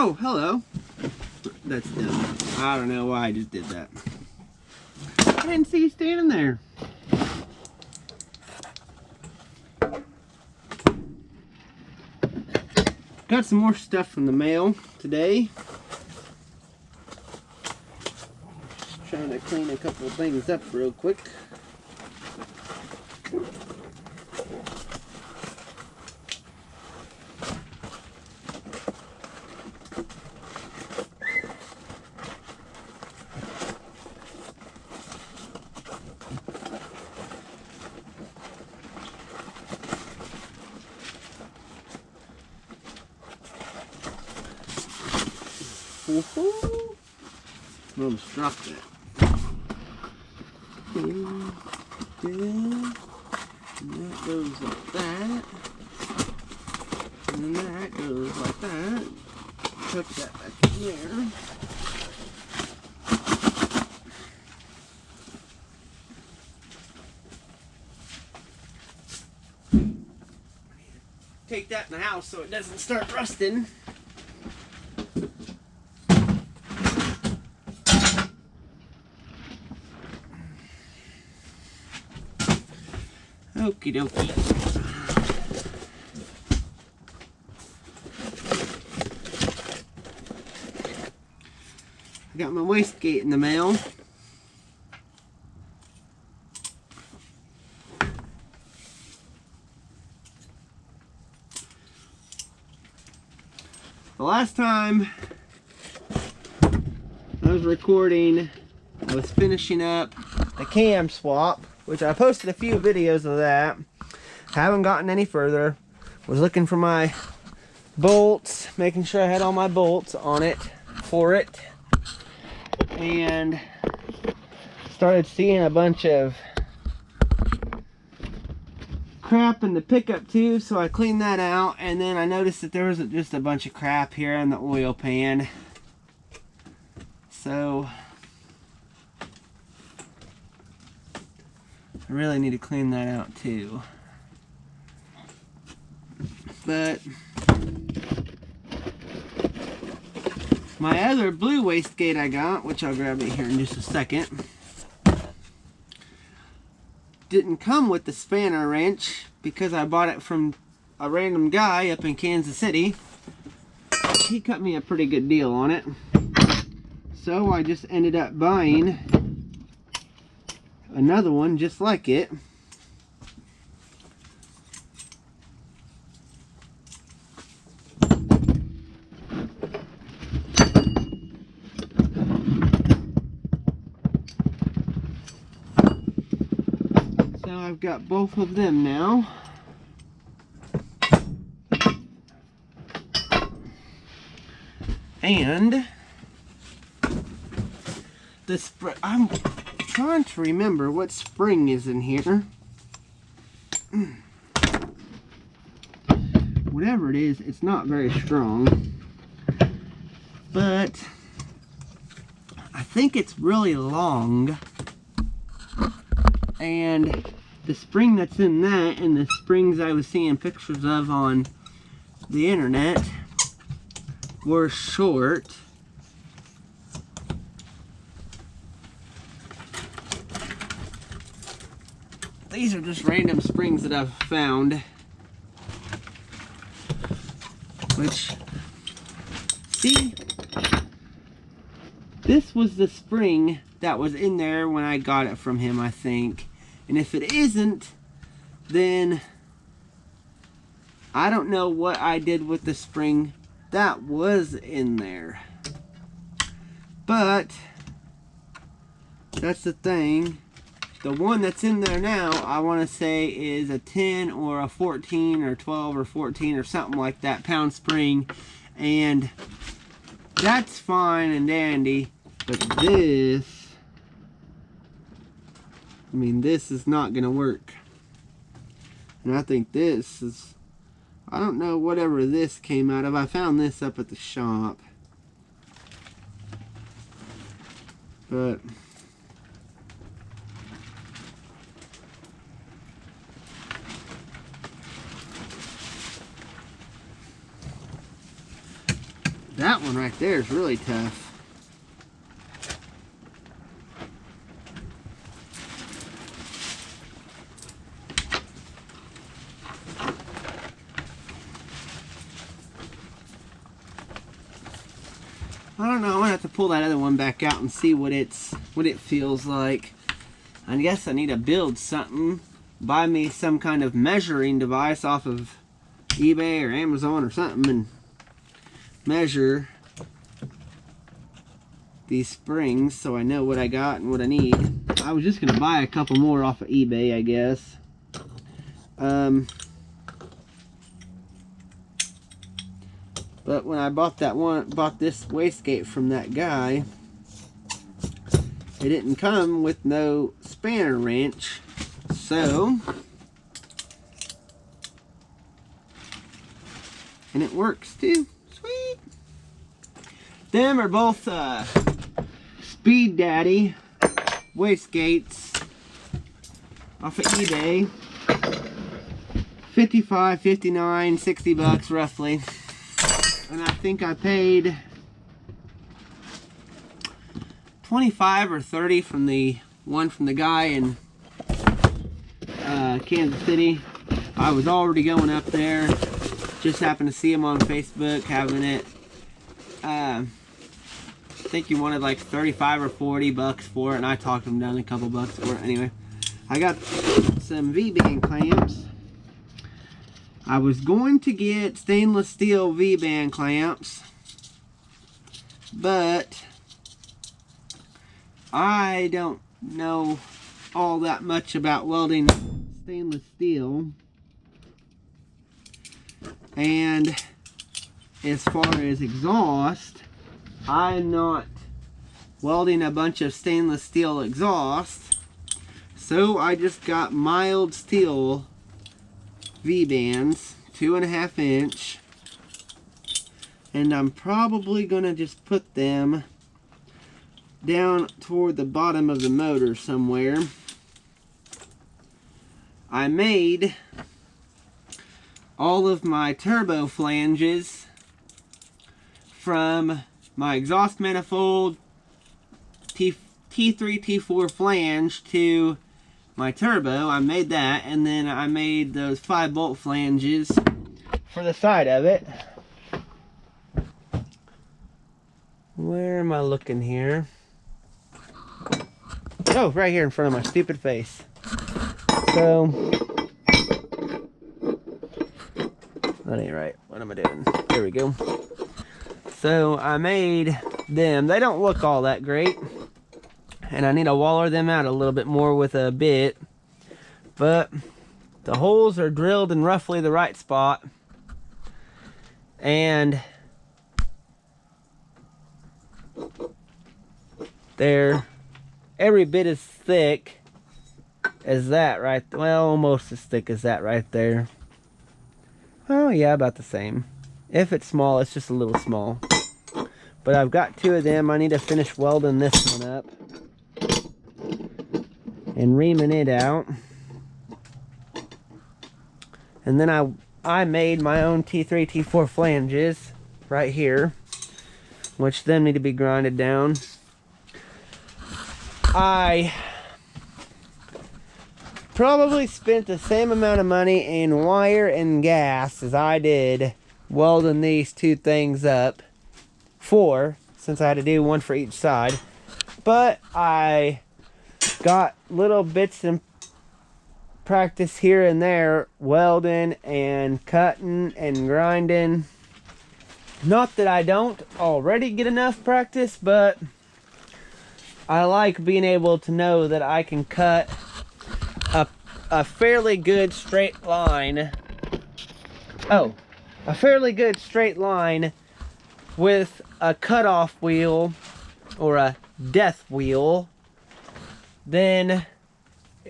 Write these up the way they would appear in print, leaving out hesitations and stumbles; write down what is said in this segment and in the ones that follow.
Oh, hello. That's dumb. I don't know why I just did that. I didn't see you standing there. Got some more stuff from the mail today. Just trying to clean a couple of things up real quick. Woohoo! Almost dropped it. And that goes like that. And then that goes like that. Tuck that back in there. Take that in the house so it doesn't start rusting. Okie dokie. I got my wastegate in the mail. The last time I was recording, I was finishing up the cam swap, which I posted a few videos of that. Haven't gotten any further. Was looking for my bolts, making sure I had all my bolts on it for it. And started seeing a bunch of crap in the pickup tube, so I cleaned that out. And then I noticed that there was just a bunch of crap here in the oil pan. So I really need to clean that out too. But my other blue wastegate I got, which I'll grab it here in just a second, didn't come with the spanner wrench because I bought it from a random guy up in Kansas City. He cut me a pretty good deal on it. So I just ended up buying another one just like it. So I've got both of them now. And I'm trying to remember what spring is in here. Whatever it is, it's not very strong, but I think it's really long. And the spring that's in that and the springs I was seeing pictures of on the internet were short. These are just random springs that I've found. Which, see, this was the spring that was in there when I got it from him, I think. And if it isn't, then I don't know what I did with the spring that was in there. But that's the thing. The one that's in there now, I want to say is a 10 or a 14 or 12 or 14 or something like that pound spring. And that's fine and dandy. But this, I mean, this is not going to work. And I think this is, I don't know whatever this came out of. I found this up at the shop. But That one right there is really tough. I don't know, I'm gonna have to pull that other one back out and see what it feels like. I guess I need to build something, buy me some kind of measuring device off of eBay or Amazon or something and measure these springs so I know what I got and what I need. I was just gonna buy a couple more off of eBay, I guess. But when I bought this wastegate from that guy, it didn't come with no spanner wrench, so, and it works too. Sweet. Them are both Speed Daddy wastegates off of eBay. 55, 59, 60 bucks roughly. And I think I paid 25 or 30 from the one from the guy in Kansas City. I was already going up there. Just happened to see him on Facebook having it. I think he wanted like 35 or 40 bucks for it, and I talked him down a couple bucks for it. Anyway, I got some Vband clamps. I was going to get stainless steel Vband clamps, but I don't know all that much about welding stainless steel. And as far as exhaust, I'm not welding a bunch of stainless steel exhaust, so I just got mild steel V-bands, 2.5 inch, and I'm probably gonna just put them down toward the bottom of the motor somewhere. I made all of my turbo flanges from my exhaust manifold T3, T4 flange to my turbo. I made that, and then I made those 5-bolt flanges for the side of it. Where am I looking here? Oh, right here in front of my stupid face. So, that ain't right. What am I doing? There we go. So I made them. They don't look all that great, and I need to waller them out a little bit more with a bit, but the holes are drilled in roughly the right spot, and they're every bit as thick as that right there. Well, almost as thick as that right there. Oh yeah, about the same. If it's small, it's just a little small. But I've got 2 of them. I need to finish welding this one up and reaming it out. And then I made my own T3, T4 flanges right here, which then need to be grinded down. I probably spent the same amount of money in wire and gas as I did welding these 2 things up. 4, since I had to do one for each side. But I got little bits and practice here and there, welding and cutting and grinding. Not that I don't already get enough practice, but I like being able to know that I can cut a fairly good straight line. Oh, a fairly good straight line with a cutoff wheel or a death wheel, then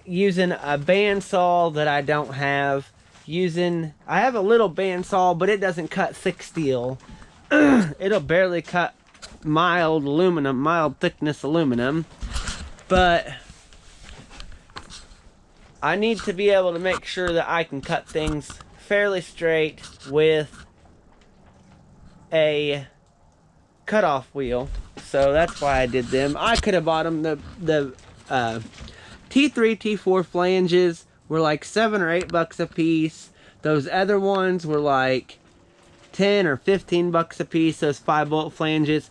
using a bandsaw that I don't have. I have a little bandsaw, but it doesn't cut thick steel. It'll barely cut mild aluminum, mild thickness aluminum. But I need to be able to make sure that I can cut things fairly straight with a cutoff wheel, so that's why I did them. I could have bought them. The T3, T4 flanges were like $7 or $8 a piece. Those other ones were like 10 or 15 bucks a piece, those 5-bolt flanges.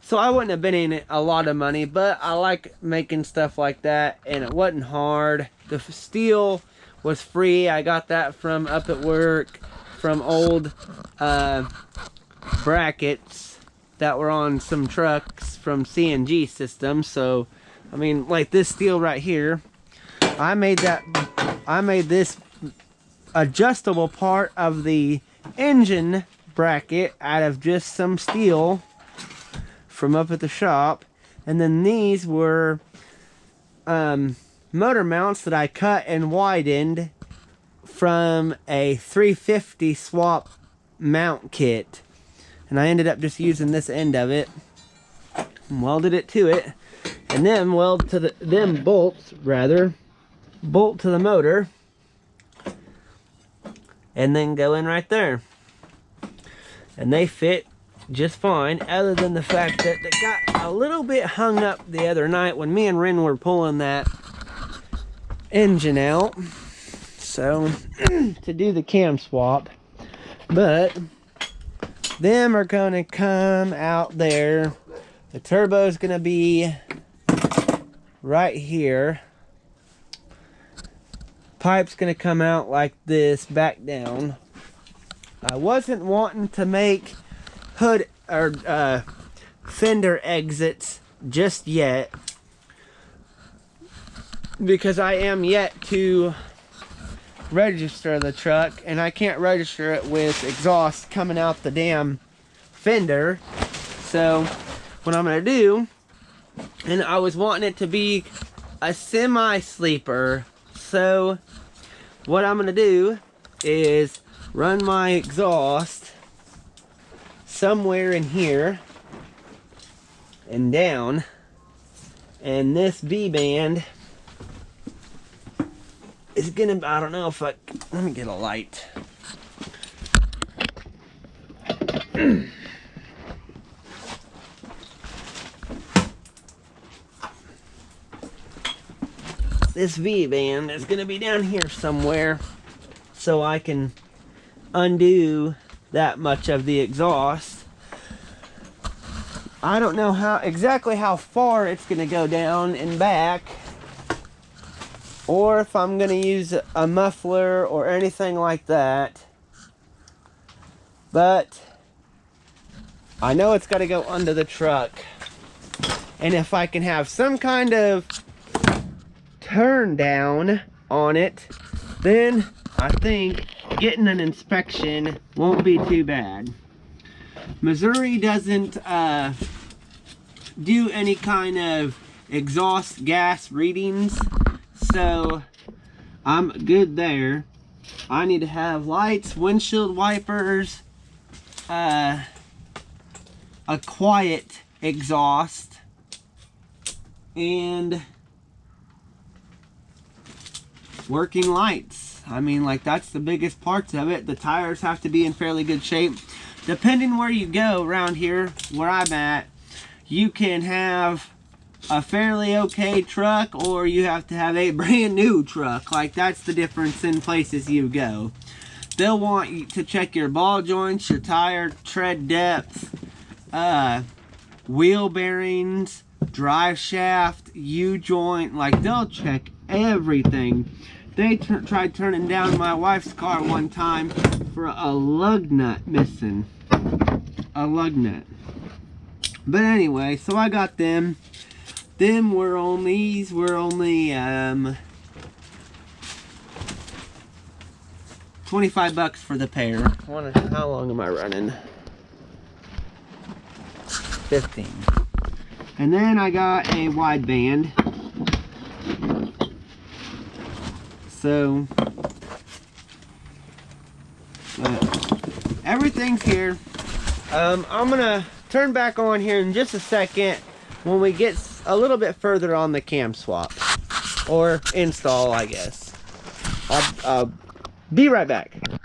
So I wouldn't have been in it a lot of money, but I like making stuff like that, and it wasn't hard. The steel was free. I got that from up at work, from old brackets that were on some trucks from CNG systems. So, I mean, like this steel right here, I made this adjustable part of the engine bracket out of just some steel from up at the shop. And then these were motor mounts that I cut and widened from a 350 swap mount kit, and I ended up just using this end of it and welded it to it, and then bolt to the motor, and then go in right there, and they fit just fine, other than the fact that they got a little bit hung up the other night when me and Ren were pulling that engine out, so to do the cam swap. But them are gonna come out there. The turbo's gonna be right here. Pipe's gonna come out like this, back down. I wasn't wanting to make hood or fender exits just yet, because I am yet to register the truck, and I can't register it with exhaust coming out the damn fender. So what I'm gonna do, and I was wanting it to be a semi-sleeper, so what I'm gonna do is run my exhaust somewhere in here and down, and this V-band is gonna, I don't know if let me get a light. This V-band is gonna be down here somewhere, so I can undo that much of the exhaust. I don't know exactly how far it's gonna go down and back, or if I'm gonna use a muffler or anything like that, but I know it's got to go under the truck. And if I can have some kind of turn down on it, then I think getting an inspection won't be too bad. Missouri doesn't do any kind of exhaust gas readings, so I'm good there. I need to have lights, windshield wipers, a quiet exhaust, and working lights. I mean, like, that's the biggest parts of it. The tires have to be in fairly good shape. Depending where you go around here, where I'm at, you can have a fairly okay truck, or you have to have a brand new truck. Like, that's the difference in places you go. They'll want you to check your ball joints, your tire tread depth, wheel bearings, drive shaft, U-joint. Like, they'll check everything. They tried turning down my wife's car one time for a lug nut missing. A lug nut. But anyway, so I got them. These were only 25 bucks for the pair. How long am I running? 15. And then I got a wideband. So everything's here. I'm gonna turn back on here in just a second when we get a little bit further on the cam swap or install, I guess. I'll be right back.